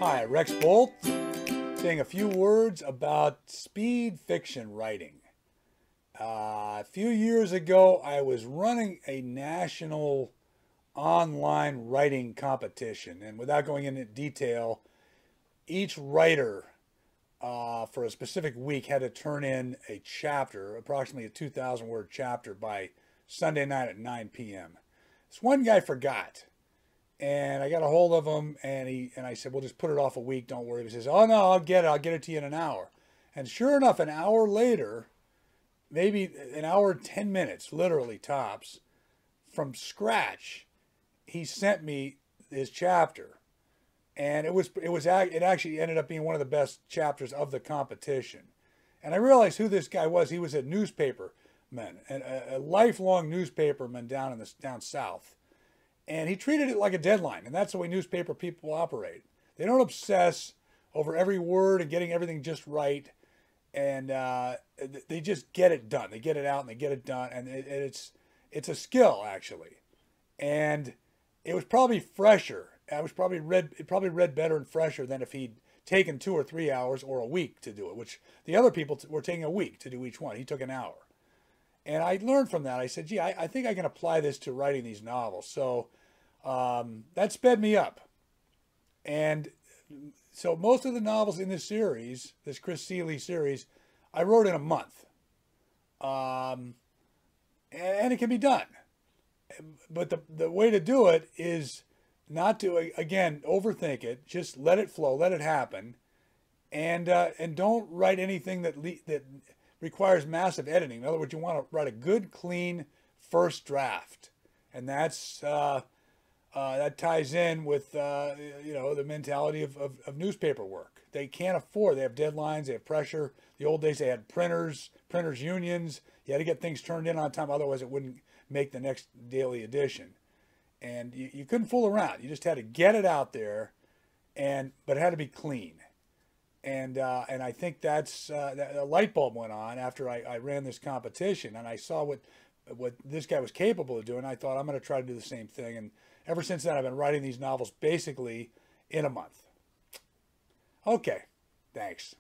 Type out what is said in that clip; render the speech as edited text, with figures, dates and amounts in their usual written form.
Hi, Rex Bolt, saying a few words about speed fiction writing. A few years ago, I was running a national online writing competition, and without going into detail, each writer for a specific week had to turn in a chapter, approximately a 2,000 word chapter, by Sunday night at 9 p.m. This one guy forgot. And I got a hold of him, and I said, "We'll just put it off a week. Don't worry." He says, "Oh no, I'll get it. I'll get it to you in an hour." And sure enough, an hour later, maybe an hour and 10 minutes, literally tops, from scratch, he sent me his chapter, and it actually ended up being one of the best chapters of the competition. And I realized who this guy was. He was a newspaperman, a lifelong newspaperman down south. And he treated it like a deadline, and that's the way newspaper people operate. They don't obsess over every word and getting everything just right, and they just get it done. They get it out and they get it done, and it's a skill actually. And it was probably fresher. It probably read better and fresher than if he'd taken 2 or 3 hours or a week to do it, which the other people were taking a week to do each one. He took an hour. And I learned from that. I said, gee, I think I can apply this to writing these novels. So that sped me up. And so most of the novels in this series, this Chris Seeley series, I wrote in a month. And it can be done. But the way to do it is not to, again, overthink it. Just let it flow, let it happen. And don't write anything that requires massive editing. In other words, you want to write a good, clean first draft, and that ties in with the mentality of newspaper work. They can't afford. They have deadlines. They have pressure. The old days they had printers unions. You had to get things turned in on time, otherwise it wouldn't make the next daily edition. And you couldn't fool around. You just had to get it out there, but it had to be clean. And I think that's a light bulb went on after I ran this competition, and I saw what this guy was capable of doing. I thought, I'm going to try to do the same thing. And ever since then, I've been writing these novels basically in a month. Okay, thanks.